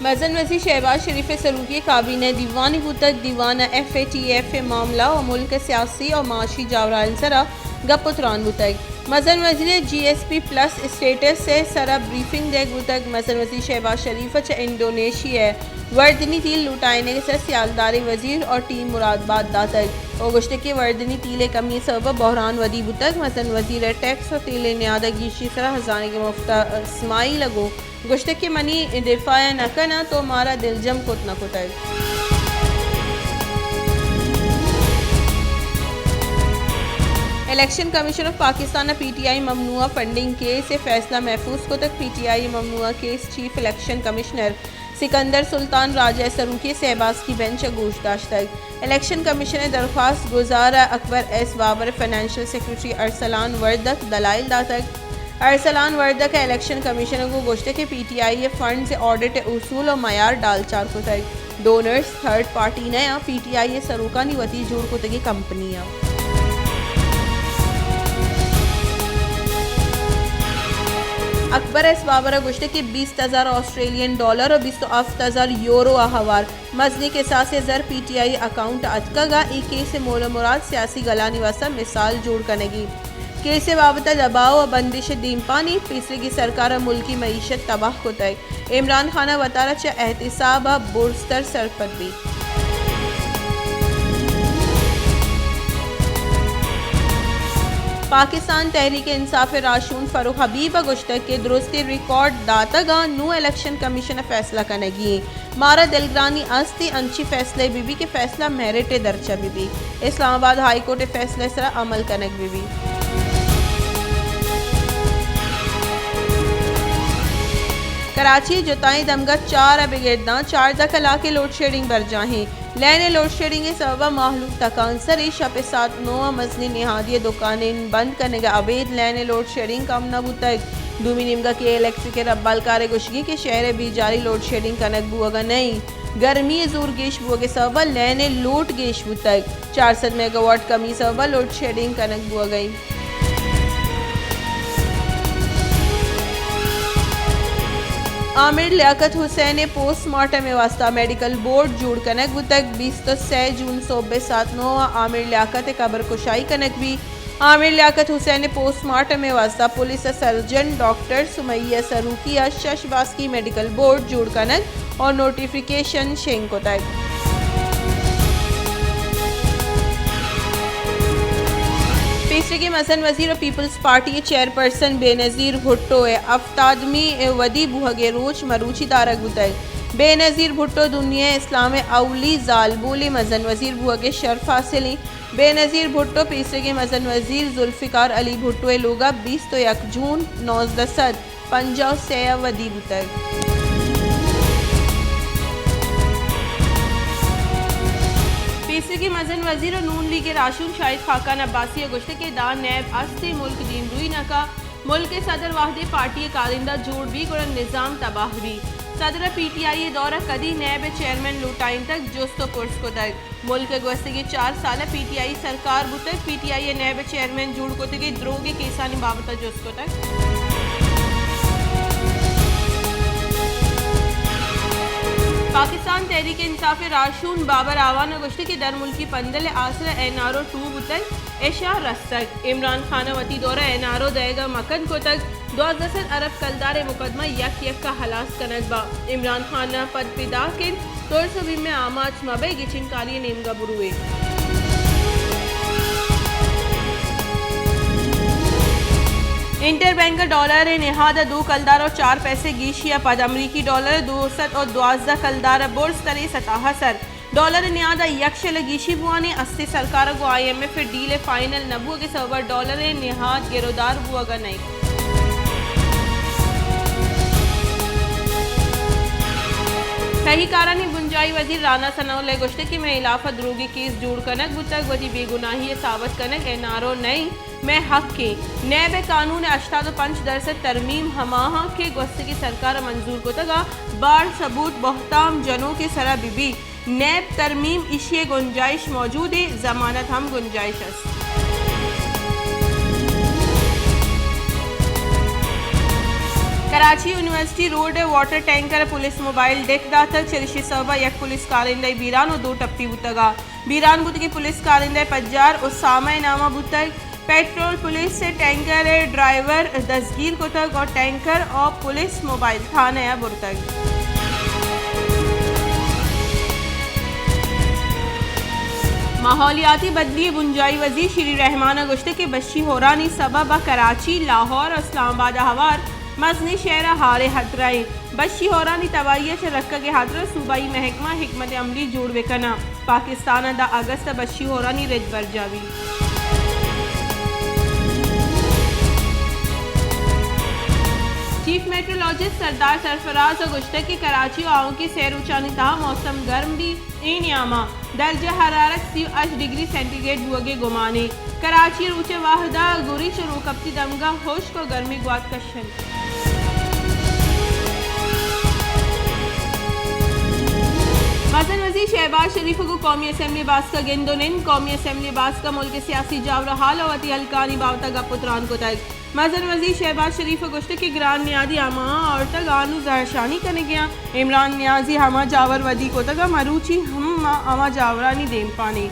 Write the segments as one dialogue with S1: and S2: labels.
S1: मजन वजी शहबाज शरीफ सरूकी काबीना दीवानी बुतक दीवाना FATF मामला और मुल्क सियासी और माशी जावरान सरा गपुतरान बुतक मजन वजी GSP प्लस स्टेटस से सरा ब्रीफिंग देख बुतक मजन वजी शहबाज शरीफ इंडोनेशिया वर्दनी तील लुटाने से सियालदारी वजीर और टीम मुरादबाद दातक और गुश्त के वर्दनी तीले कमी सबब बहरान वदी बुतक मजन वजीर टैक्स और तीले न्यादगी सरा हजाने के मुफ्ता स्माई लगो गुश्त के मनी दिफाया न करना तो मारा दिलजम कुत न कुतक। Election commission of Pakistan PTI ममनुआ फंडिंग केस से फैसला महफूज को तक PTI ममनुआ case chief election commissioner Sikandar Sultan Raja सरूकी शहबाज की बेंच गोश्तदाश्त तक इलेक्शन कमीशन ने दरख्वास्त गुजारा Akbar S Babar financial secretary Arsalan Wardak दलाइल दातक अरसलान वर्दक इलेक्शन कमीशनर को गोश्त के PTI फंड से ऑडिट उसूल और मयार डाल चार को तक डोनर्स थर्ड पार्टी नया PTI सरूकानी वती जोड़ को तक कंपनियाँ अकबर S बाबर गुश्त के 20,000 ऑस्ट्रेलियन डॉलर और 27,000 यूरो हवार मजनी के साथ से जर PTI अकाउंट अटकगा ई केस से मोल मुराद सियासी गला निवासा मिसाल जोड़ करेगी केस से बाबत दबाव और बंदिश दीम पानी तीसरी की सरकार मुल्की मईशत तबाह को तय इमरान खान बतारा च एहतिसाब बुरस्तर सरपत भी पाकिस्तान तहरीक इंसाफ राशून फरूख हबीब गुश्तक के दुरुस्ती रिकॉर्ड दातगा नू इलेक्शन कमीशन फैसला कनेगी मारा दिलग्रानी अस्ती अंची फैसले बीबी के फैसला मेरिट दर्जा बीबी इस्लामाबाद हाई कोर्ट फैसले सरा अमल कनक बीबी कराची जुताई दमगत 4 बिगेरदा 4 कला के लोड शेडिंग बर जाहें लैने लोड शेडिंग के सबब माहलूक तकांसरी शप 7 मजनी निहादिय दुकानें बंद करने का अवैध लैने लोड शेडिंग कम न बुतक दूमी निमगा के इलेक्ट्रिक के रब्बाल कार गुशगी के शहर भी जारी लोड शेडिंग कनक बुआगा नहीं गर्मी जोर गेश बुआ के सबब लैने लोड गेश बुतक 400 मेगावाट कमी सबब लोड शेडिंग कनक बुआ गई। आमिर लियाकत हुसैन पोस्टमार्टम वास्ता मेडिकल बोर्ड जोड़ कनक बुतक 20 जून सोबे 7 आमिर लियाकत कबर कुशाई कनक भी आमिर लियाकत हुसैन पोस्टमार्टम वास्ता पुलिस सर्जन डॉक्टर सुमैया सरूकिया शशबास की मेडिकल बोर्ड जोड़ कनक और नोटिफिकेशन शेंग को तक तीसरे के मसन वजीर और peoples party chairperson Benazir Bhutto अफ्तादमी वदी बुहगे रोच मरूची दारक बुतक बेनज़ीर भुट्टो दुनिया इस्लाम अवली जाल बोले मजन वजीर बुहगे शर्फ हासिली बेनज़ीर भुट्टो तीसरे के मजन वजीर जुल्फ़िकार अली भुट्टो लोगा 20 जून 9 पंजाब से वदी बुतक तीसरे की मजन वजीर और नून लीग के राशून शाहिद खाकान अब्बासी गुश्त के दान नैब अस्ते मुल्क दीन रुई नका मुल्क के सदर वाहदे पार्टी कारिंदा जोड़ भी और निज़ाम तबाह भी सदर PTI दौरा कदी नैब चेयरमैन लुटाइन तक जोस्तो पुरस को तक मुल्क गुस्ते के 4 साल PTI सरकार बुतक PTI नैब चेयरमैन जोड़ को तक द्रोगे केसानी बाबत जोस को तक पाकिस्तान तहरीक इंसाफ राशून बाबर आवान गुश्त के दर मुल्की पंदल आसरा NRO 2 बुतक एशा रस्तक इमरान खान वती दौरा NRO देगा मकन को तक 12 अरब कलदार मुकदमा यक का हलास कनकबा इमरान खान पद पिदा के तौर सभी में आमाच मबे गिचिनकारी नेमगा बुरुए इंटर बैंक डॉलर नहादा 2 कलदार और 4 पैसे गीशिया पद अमरीकी डॉलर 200 और 12 कलदार बोर्स तरे 77 डॉलर न्यादा यक्षल गीशी बुआने 80 सरकार को IMF डील फाइनल नबुआ के सबब डॉलर निहाद गिरोदार बुआगा नहीं कही कारानी गुंजाई वजीर राना सनाउल्लाह गुश्त की में इलाफा द्रोगी केस जोड़ कनक बुतक वजी बेगुनाही साबित कनक NRO नहीं मैं हक के नैब कानून 85% तरमीम हमाहा के गुस्से की सरकार मंजूर को तगा बार सबूत बहताम जनों के सरा बीबी नैब तरमीम इशिए गुंजाइश मौजूद है जमानत हम गुंजाइश Karachi university road water tanker police mobile डेक दातक चरिशी सबा एक पुलिस कारिंदा बीरान और 2 टप्पी बुतगा बीरान बुत की पुलिस कारिंदा पज्जार उसामा नामा बुतग पेट्रोल पुलिस से टैंकर ड्राइवर दस्तगीर कुतग और टैंकर और पुलिस मोबाइल थाना बुरतग। माहौलियाती बदली बुंजाई वजीर श्री रहमान गुश्ते के बशी होरानी सबब कराची लाहौर और इस्लामाबाद हवार मजनी शहरा हारे हतराए बशी होरानी तवाइया से रक्का के हाथर सूबाई महकमा हिकमत अमली जोड़ वेकना पाकिस्तान दा अगस्त बशी होरानी रिज बर जावी। चीफ मेट्रोलॉजिस्ट सरदार सरफराज और गुश्ते की कराची आओं की सैर ऊंचानी तहा मौसम गर्म भी इनियामा दर्जा हरारत 30 डिग्री सेंटीग्रेड हुए गुमाने कराची ऊंचे वाहदा गुरी शुरू कपती दमगा होश को गर्मी गुआत कशन। मज़न वज़ीर शहबाज शरीफ को कौमी असम्बली बास का गेंदोनिन कौमी असम्बली बास का मुल्क सियासी जावरा हाल और वती हल्कानी बावता गपुत्रान को तक मज़न वज़ीर शहबाज शरीफ गुश्त की ग्रान न्याजी हमा और तक आनू जहरशानी करने गया इमरान न्याजी हमा जावर वदी को तक मरूची हम अमा जावरानी देम पाने।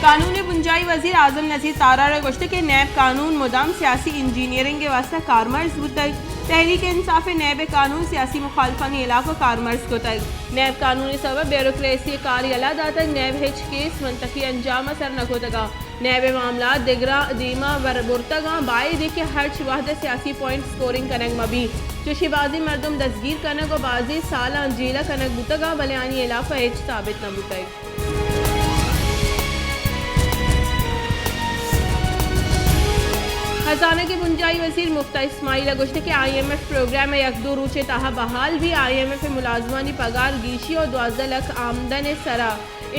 S1: कानून बुंजाई वज़ीर आज़म नज़ीर तारा गुश्त के नैब कानून मुदाम सियासी इंजीनियरिंग के वास्ता कारमर्ज बुतक तहरीक इंसाफ नैब कानून सियासी मुखालफानी इलाक़ो कारमर्ज को तक नैब कानूनी सबब ब्यूरोक्रेसी कार्य अलादा तक नैब हिच केस मंतकी अंजाम सर नको तगा नैब मामला दिगरा दीमा बुरतगा बाई दे के हर्च वाहद सियासी पॉइंट स्कोरिंग कनक मबी चुशीबाजी मरदम दस्तगीर कनक और बाजी साल जेला कनक बुतगा बलियानी इलाफा हिच साबित न बुतक। खजाना के बुंजाई वजीर मुफ्ता इस्माइल गुश्त के IMF प्रोग्राम यकदो रूचे ताहा बहाल भी IMF मुलाजमानी पगार गीशी और 12 लाख आमदन सरा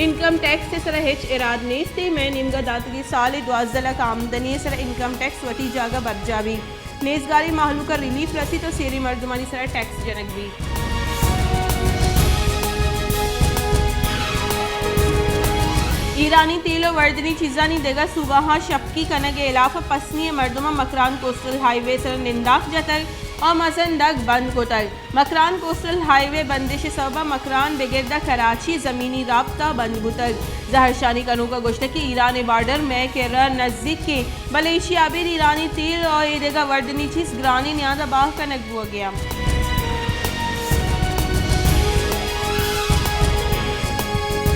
S1: इनकम टैक्स से सरा हिच इराद नेस्ते मैं निमगा दातगी साल 12 लाख आमदनी सरा इनकम टैक्स वती जागा बरजावी नेजगारी माहलू का रिलीफ रसी तो सेरी मर्दमानी सरा टैक्स जनक भी। ईरानी तेल और वर्दनी चीज़ानी देगा सुबह शपकी कनक इलाफा पसनी मरदमा मकरान कोस्टल हाईवे सर निंदाक जतक और मसन दग बंद को तक मकरान कोस्टल हाईवे बंदिश सबा मकरान बेगिरदा कराची ज़मीनी राब्ता बंद बुतक जहरशानी कनू का गुश्त की ईरान बॉर्डर में के नज़दीक के मलेशिया बिर ईरानी तेल और ये देगा वर्दनी चीज़ ग्रानी न्यादा बाह कनक हुआ गया।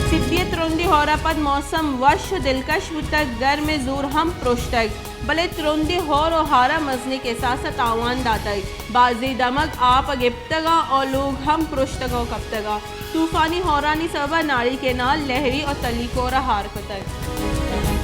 S1: सिद्धियत रोंदी होरापद मौसम वश दिलकश तक घर में जोर हम प्रोष्टक भले त्रोंदी होर और हारा मजने के साथ साथ आवान दातक बाजी दमक आप गिप्तगा और लोग हम प्रोष्टगा कप्तगा तूफानी होरानी सबा नाड़ी के नाल लहरी और तली को हार को तक।